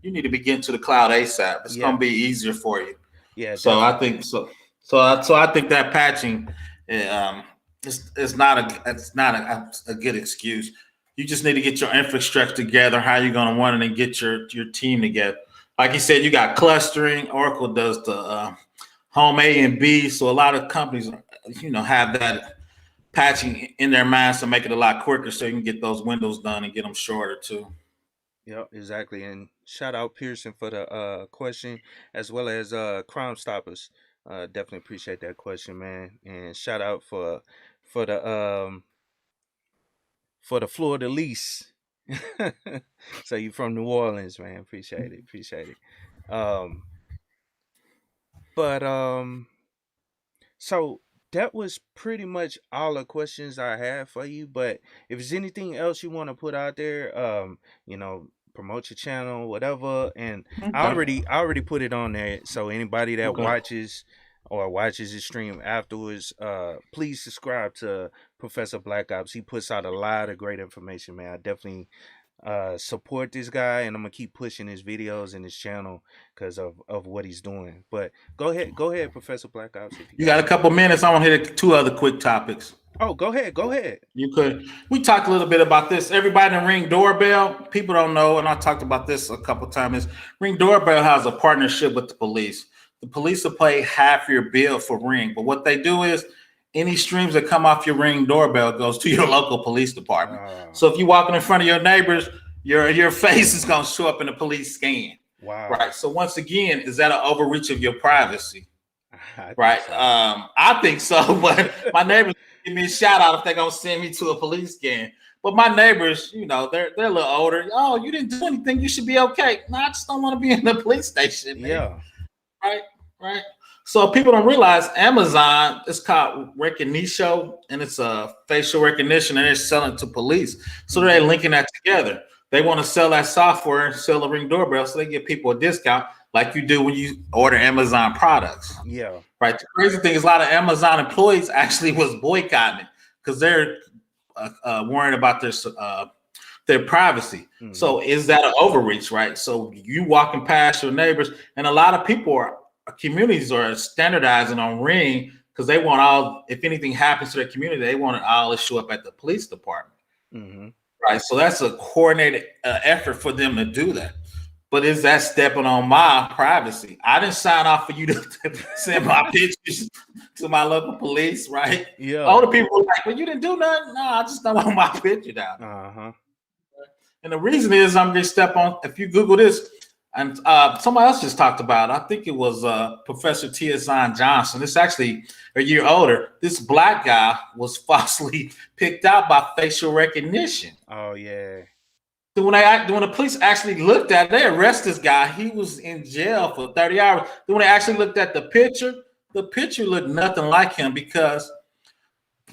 you need to be getting to the cloud ASAP. It's gonna be easier for you. Yeah. So definitely. I think so. So I think that patching, it's not a good excuse. You just need to get your infrastructure together. How you're gonna run it and get your team together. Like you said, you got clustering. Oracle does the home A and B. So a lot of companies, have that patching in their minds to make it a lot quicker, so you can get those windows done and get them shorter too. Yep, exactly. And shout out Pearson for the question, as well as Crime Stoppers. Definitely appreciate that question, man. And shout out for the Florida lease. So you from New Orleans, man. Appreciate it. So that was pretty much all the questions I have for you. But if there's anything else you want to put out there, promote your channel, whatever. And I already put it on there. So anybody that watches the stream afterwards, please subscribe to Professor Black Ops. He puts out a lot of great information, man. I definitely support this guy, and I'm gonna keep pushing his videos and his channel because of what he's doing. But go ahead, Professor Black Ops. If you got a couple minutes, I want to hit 2 other quick topics. Oh, go ahead. You could. We talked a little bit about this. Everybody in Ring Doorbell, people don't know, and I talked about this a couple times. Ring Doorbell has a partnership with the police. The police will pay half your bill for Ring, but what they do is any streams that come off your Ring Doorbell goes to your local police department. So if you're walking in front of your neighbors, your face is going to show up in the police scan. Wow. Right. So once again, is that an overreach of your privacy? Right. So. I think so. But my neighbors give me a shout out if they're going to send me to a police scan. But my neighbors, they're a little older. Oh, you didn't do anything. You should be okay. No, I just don't want to be in the police station. Man. Yeah. Right. So people don't realize Amazon is called Recognition, and it's a facial recognition, and they're selling it to police. So they're linking that together. They want to sell that software and sell a Ring Doorbell, so they give people a discount like you do when you order Amazon products. Yeah. Right. The crazy thing is a lot of Amazon employees actually was boycotting it because they're worrying about their privacy. Mm-hmm. So is that an overreach, right? So you walking past your neighbors, and a lot of communities are standardizing on Ring because they want all, if anything happens to their community, they want it all to show up at the police department. Mm-hmm. Right. So that's a coordinated effort for them to do that. But is that stepping on my privacy? I didn't sign off for you to send my pictures to my local police, right? Yeah. All the people were like, well, you didn't do nothing. No, I just don't want my picture down. Uh-huh. And the reason is I'm going to step on, if you Google this, and somebody else just talked about it. I think it was Professor T.S. Johnson. It's actually a year older. This black guy was falsely picked out by facial recognition. Oh, yeah. So when the police actually looked at it, they arrested this guy. He was in jail for 30 hours. Then when they actually looked at the picture looked nothing like him because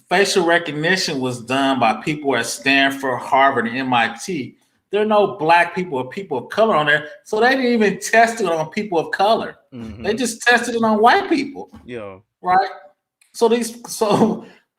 facial recognition was done by people at Stanford, Harvard, and MIT. There are no black people or people of color on there. So they didn't even test it on people of color. Mm-hmm. They just tested it on white people. Yeah. Right?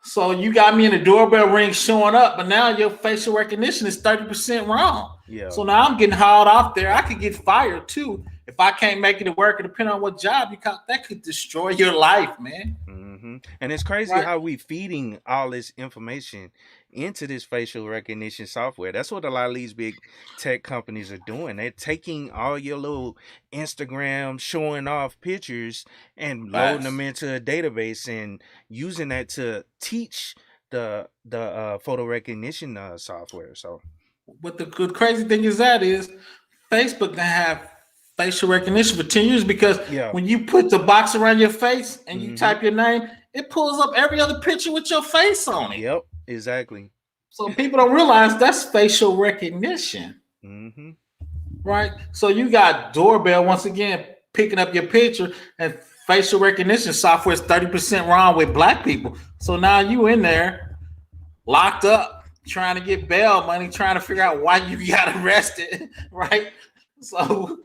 So you got me in the doorbell ring showing up, but now your facial recognition is 30% wrong. Yeah. So now I'm getting hauled off there. I could get fired too if I can't make it to work, depending on what job you got. That could destroy your life, man. Mm-hmm. And it's crazy how we feeding all this information into this facial recognition software. That's what a lot of these big tech companies are doing. They're taking all your little Instagram showing off pictures and loading them into a database and using that to teach the photo recognition software. So what the good crazy thing is Facebook can have facial recognition for 10 years because when you put the box around your face and you type your name, it pulls up every other picture with your face on it. Yep, exactly. So people don't realize that's facial recognition. Mm-hmm. Right? So you got doorbell, once again, picking up your picture, and facial recognition software is 30% wrong with black people. So now you in there locked up, trying to get bail money, trying to figure out why you got arrested, right? So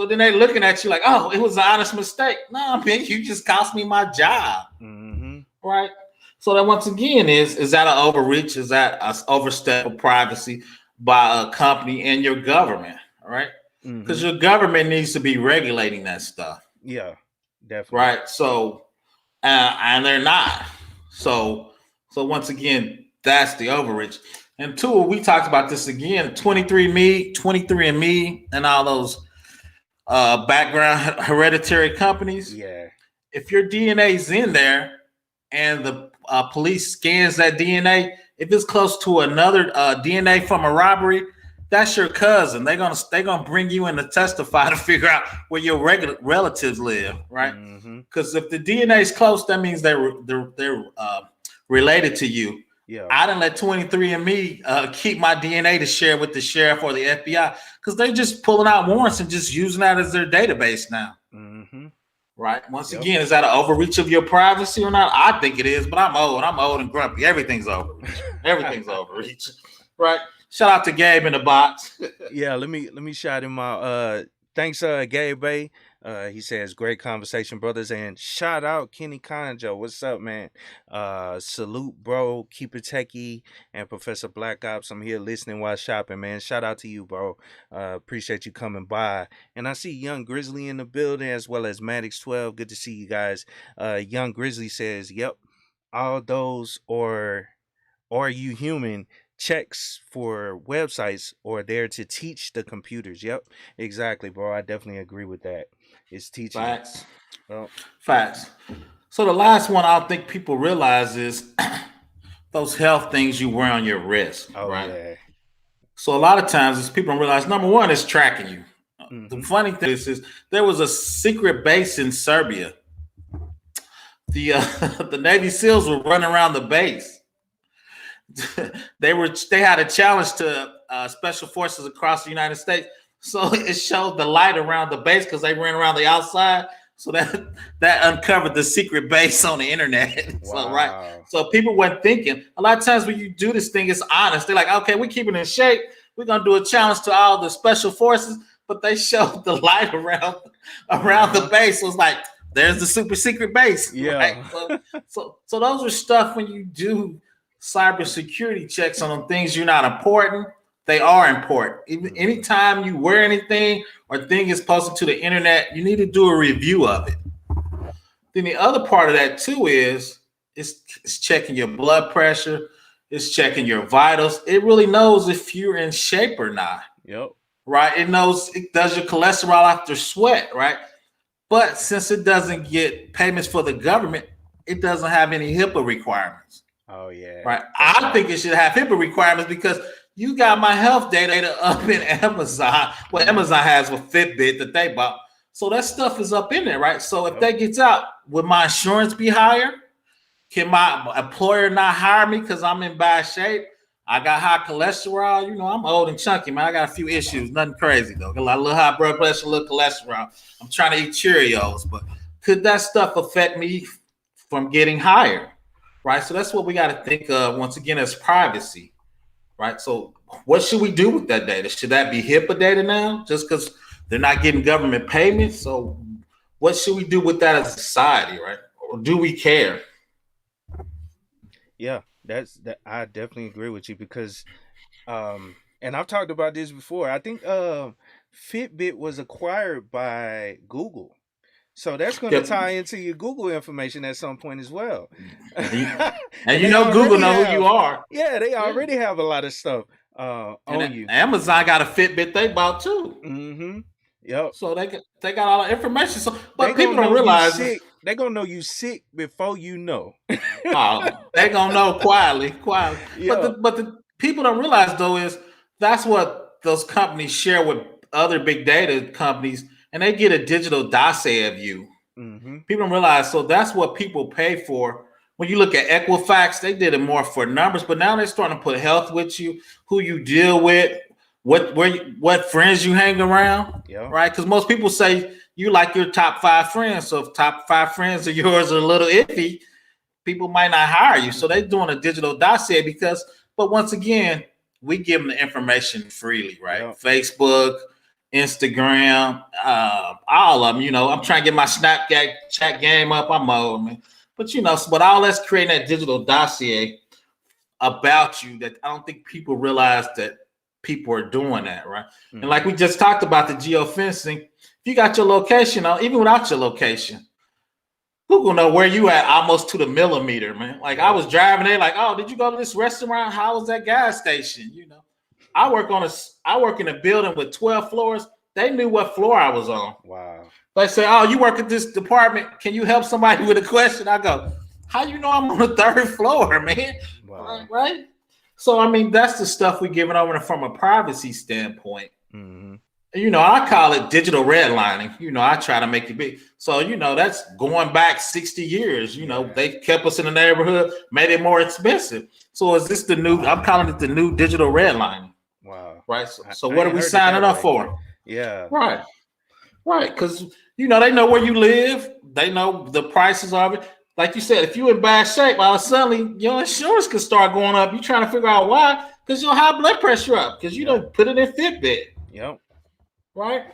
then they looking at you like, oh, it was an honest mistake. No, man, you just cost me my job. Mm-hmm. Right? So that once again is that an overreach? Is that an overstep of privacy by a company and your government? All right? Because your government needs to be regulating that stuff. Yeah, definitely. Right? So and they're not. So once again, that's the overreach. And two, we talked about this again, 23andMe, and all those background hereditary companies. Yeah. If your DNA's in there and the police scans that DNA, if it's close to another DNA from a robbery, that's your cousin. They're gonna bring you in to testify to figure out where your relatives live, right? Because if the DNA is close, that means they're related to you. Yeah. I didn't let 23andMe keep my DNA to share with the sheriff or the FBI because they're just pulling out warrants and just using that as their database now. Right. Once again, is that an overreach of your privacy or not? I think it is, but I'm old. I'm old and grumpy. Everything's overreach. Everything's overreach. Right. Shout out to Gabe in the box. Yeah, let me shout him out. Thanks, Gabe Bay. He says, great conversation, brothers. And shout out Kenny Conjo. What's up, man? Salute, bro. KeepItTechie and Professor Black Ops. I'm here listening while shopping, man. Shout out to you, bro. Appreciate you coming by. And I see Young Grizzly in the building as well as Maddox12. Good to see you guys. Young Grizzly says, yep, all those or are you human checks for websites or there to teach the computers. Yep, exactly, bro. I definitely agree with that. It's teaching. Facts. Well, facts. So the last one I don't think people realize is those health things you wear on your wrist. Oh, right. Yeah. So a lot of times is people don't realize, number one, is tracking you. The funny thing is there was a secret base in Serbia. The Navy SEALs were running around the base. They had a challenge to special forces across the United States, so it showed the light around the base because they ran around the outside. So that uncovered the secret base on the internet. Wow. So people weren't thinking. A lot of times when you do this thing, it's honest. They're like, okay, we're keeping it in shape. We're gonna do a challenge to all the special forces, but they showed the light around the base. So it's like, there's the super secret base. Yeah. Right? So those are stuff when you do cybersecurity checks on them things you're not important, they are important. Even anytime you wear anything or thing is posted to the internet, you need to do a review of it. Then the other part of that too is it's checking your blood pressure, it's checking your vitals. It really knows if you're in shape or not. Yep. Right? It knows it does your cholesterol after sweat, right? But since it doesn't get payments for the government, it doesn't have any HIPAA requirements. Oh yeah. Right. I think it should have HIPAA requirements because you got my health data up in Amazon. Well, Amazon has with Fitbit that they bought. So that stuff is up in there, right? So if that gets out, would my insurance be higher? Can my employer not hire me because I'm in bad shape? I got high cholesterol. You know, I'm old and chunky, man. I got a few issues. Nothing crazy, though. Got a little high blood pressure, a little cholesterol. I'm trying to eat Cheerios. But could that stuff affect me from getting higher? Right? So that's what we got to think of, once again, as privacy. Right? So what should we do with that data? Should that be HIPAA data now? Just because they're not getting government payments? So what should we do with that as a society, right? Or do we care? Yeah, I definitely agree with you because and I've talked about this before. I think Fitbit was acquired by Google. So that's going to tie into your Google information at some point as well. And you know Google know who you are. Yeah, they already have a lot of stuff on you. Amazon got a Fitbit they bought too. Mm-hmm. Yep. So they got all the information. So, but people don't realize they're gonna know you sick before you know. They're gonna know quietly. Yeah. But the people don't realize though is that's what those companies share with other big data companies, and they get a digital dossier of you. Mm-hmm. People don't realize. So that's what people pay for. When you look at Equifax, they did it more for numbers, but now they're starting to put health with you, who you deal with, what friends you hang around, right? Because most people say you like your top 5 friends. So if top 5 friends of yours are a little iffy, people might not hire you. So they're doing a digital dossier but once again, we give them the information freely, right? Facebook, Instagram, all of them. You know, I'm trying to get my Snapchat chat game up. I'm old, man. But you know, but all that's creating that digital dossier about you that I don't think people realize that people are doing that, right? Mm-hmm. And like we just talked about the geofencing, if you got your location on, even without your location, Google know where you at almost to the millimeter, man. Like I was driving there, like, oh, did you go to this restaurant? How was that gas station? You know, I work in a building with 12 floors. They knew what floor I was on. Wow. They say, oh, you work at this department. Can you help somebody with a question? I go, how you know I'm on the 3rd floor, man? Wow. Right? So, I mean, that's the stuff we're giving over from a privacy standpoint. Mm-hmm. You know, I call it digital redlining. You know, I try to make it big. So, you know, that's going back 60 years. You know, they kept us in the neighborhood, made it more expensive. So is this I'm calling it the new digital redlining. Wow. Right? So what are we signing up for? Yeah. Right. Right. Because, you know, they know where you live. They know the prices of it. Like you said, if you're in bad shape, all of a sudden your insurance could start going up. You're trying to figure out why, because your high blood pressure up, because you don't put it in Fitbit. Yep. Right?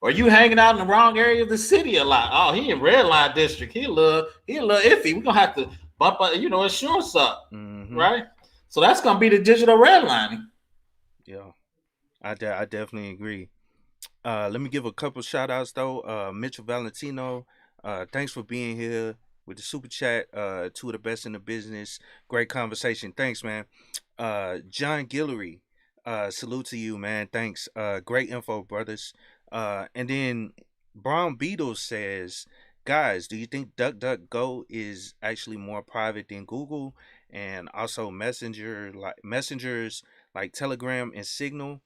Or you hanging out in the wrong area of the city a lot. Oh, he in red line district. He a little iffy. We're gonna have to bump up, insurance up. Mm-hmm. Right? So that's gonna be the digital redlining. Yeah. I definitely agree. Let me give a couple shout outs though. Mitchell Valentino, thanks for being here with the super chat. 2 of the best in the business. Great conversation. Thanks, man. John Guillory, salute to you, man. Thanks. Great info, brothers. And then Brown Beetle says, guys, do you think DuckDuckGo is actually more private than Google, and also messengers like Telegram and Signal?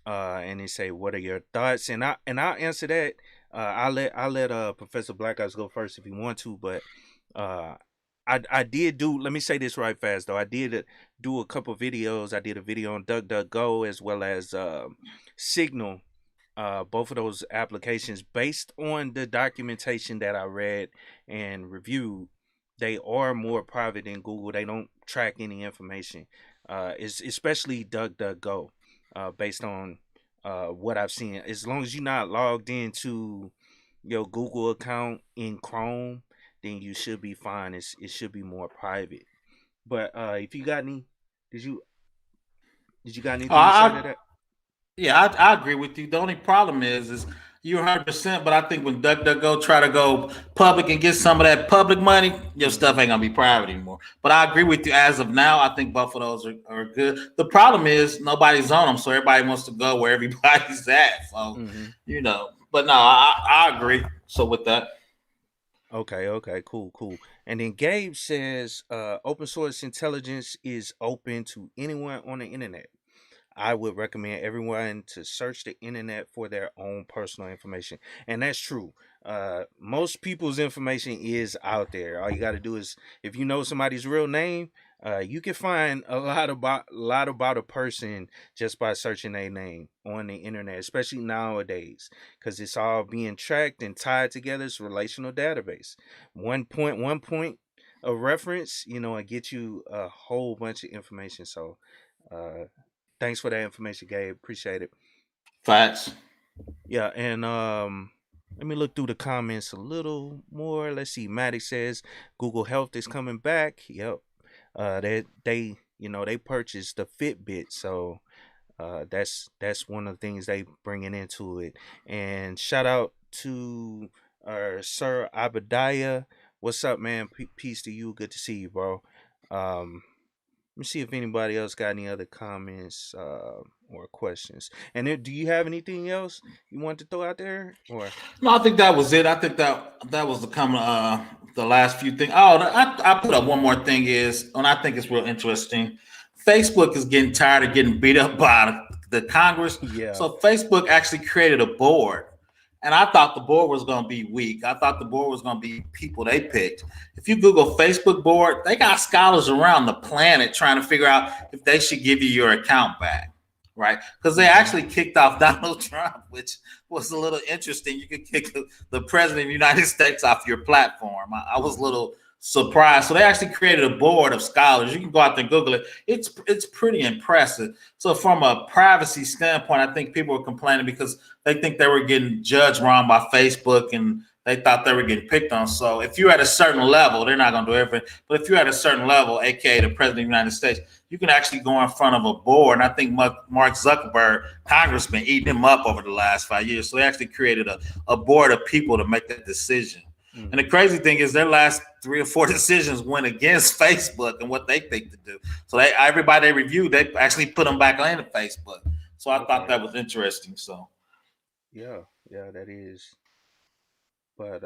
And they say, what are your thoughts? And I'll answer that. I'll let Professor Black Eyes go first if you want to, but I did do, let me say this right fast though. I did do a couple videos. I did a video on DuckDuckGo as well as Signal, both of those applications. Based on the documentation that I read and reviewed, they are more private than Google. They don't track any information, especially DuckDuckGo. Based on what I've seen, as long as you're not logged into your Google account in Chrome, then you should be fine. It should be more private. But if you got any, did you got Oh, anything to say to that? yeah, I agree with you. The only problem is you're 100%. But I think when DuckDuckGo try to go public and get some of that public money, your stuff Hmm. ain't gonna be private anymore. But I agree with you. As of now, I think both of those are good. The problem is nobody's on them, so everybody wants to go where everybody's at. So Hmm. but no, I agree. So with that. Okay, okay, cool, cool. And then Gabe says, open source intelligence is open to anyone on the internet. I would recommend everyone to search the internet for their own personal information. And that's true. Most people's information is out there. All you got to do is, if you know somebody's real name, you can find a lot about a person just by searching their name on the internet, especially nowadays, because it's all being tracked and tied together. It's a relational database. One point of reference, and get you a whole bunch of information. So, uh, thanks for that information, Gabe. Appreciate it. Facts. Yeah, and let me look through the comments a little more. Let's see. Maddie says Google Health is coming back. Yep. They purchased the Fitbit, so that's one of the things they bringing into it. And shout out to Sir Abadiah. What's up, man? Peace to you. Good to see you, bro. Let me see if anybody else got any other comments or questions. And then, do you have anything else you want to throw out there? Or No, I think that was it. I think that was the last few things. Oh, I put up one more thing is, and I think it's real interesting. Facebook is getting tired of getting beat up by the Congress, yeah, so Facebook actually created a board. And I thought the board was going to be weak. I thought the board was going to be people they picked. If you Google Facebook board, they got scholars around the planet trying to figure out if they should give you your account back, right? Because they hmm, actually kicked off Donald Trump, which was a little interesting. You could kick the president of the United States off your platform. I was a hmm, little surprised. So they actually created a board of scholars. You can go out there and Google it. It's pretty impressive. So from a privacy standpoint, I think people were complaining because they think they were getting judged wrong by Facebook and they thought they were getting picked on. So if you're at a certain level, they're not going to do everything. But if you're at a certain level, aka the president of the United States, you can actually go in front of a board. And I think Mark Zuckerberg, Congress, been eating him up over the last 5 years. So they actually created a board of people to make that decision. And the hmm. crazy thing is, their last 3 or 4 decisions went against Facebook and what they think to do. So everybody they reviewed, they actually put them back into Facebook. So I thought Okay, that was interesting. So yeah, yeah, that is. But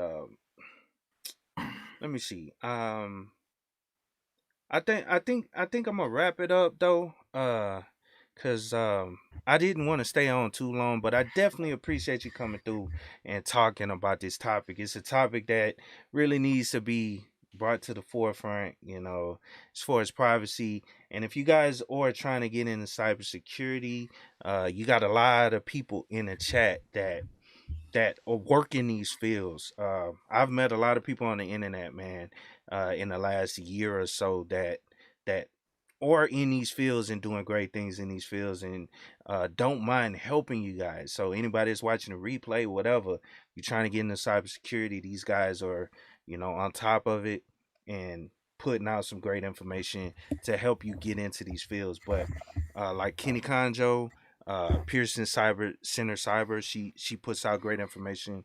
let me see. I think I'm gonna wrap it up though. Cause I didn't want to stay on too long, but I definitely appreciate you coming through and talking about this topic. It's a topic that really needs to be brought to the forefront, as far as privacy. And if you guys are trying to get into cybersecurity, you got a lot of people in the chat that work in these fields. I've met a lot of people on the internet, man, in the last year or so that are in these fields and doing great things in these fields and don't mind helping you guys. So anybody that's watching the replay, whatever, you're trying to get into cybersecurity, these guys are, on top of it and putting out some great information to help you get into these fields. But like Kenny Conjo, Pearson Cyber Center Cyber. She puts out great information.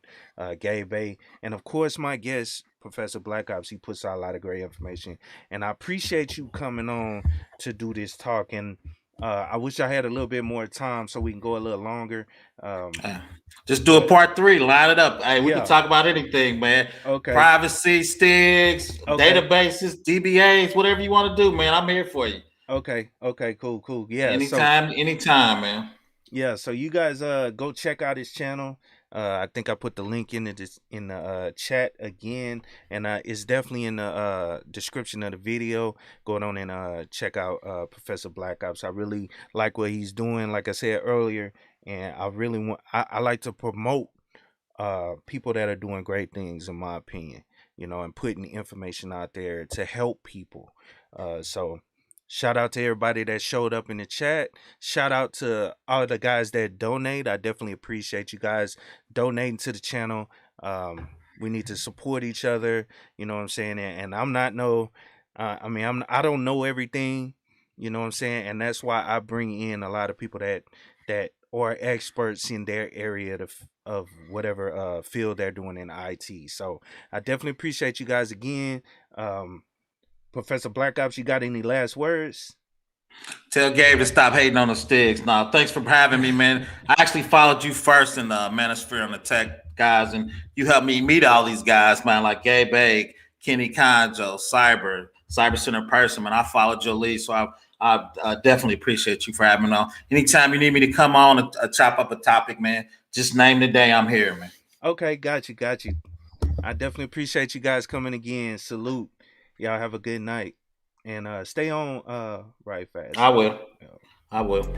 Gabe Bay, and of course my guest Professor Black Ops. He puts out a lot of great information, and I appreciate you coming on to do this talk. And I wish I had a little bit more time so we can go a little longer. Um, uh, just do a but part three, line it up. Hey, we can yeah, talk about anything, man. okay, Privacy, sticks, okay, databases, DBAs, whatever you want to do, man. I'm here for you. okay, cool, cool. Yeah, so Anytime, man. yeah, so you guys go check out his channel. I think I put the link in the chat again, and it's definitely in the description of the video. Go on and check out Professor Black Ops. I really like what he's doing, like I said earlier, and I really I like to promote people that are doing great things, in my opinion, and putting information out there to help people. So shout out to everybody that showed up in the chat. Shout out to all the guys that donate. I definitely appreciate you guys donating to the channel. We need to support each other, you know what I'm saying? And I'm not no I mean, I don't know everything, you know what I'm saying, and that's why I bring in a lot of people that are experts in their area of whatever field they're doing in IT. So I definitely appreciate you guys again. Um, Professor Black Ops, you got any last words? Tell Gabe to stop hating on the sticks. No, thanks for having me, man. I actually followed you first in the Manosphere and the tech guys, and you helped me meet all these guys, man, like Gabe Egg, Kenny Conjo, Cyber Center Person, man. I followed your lead, so I definitely appreciate you for having me on. Anytime you need me to come on and chop up a topic, man, just name the day. I'm here, man. Okay, got you, got you. I definitely appreciate you guys coming again. Salute. Y'all have a good night. And stay on right fast. I will. Yeah. I will.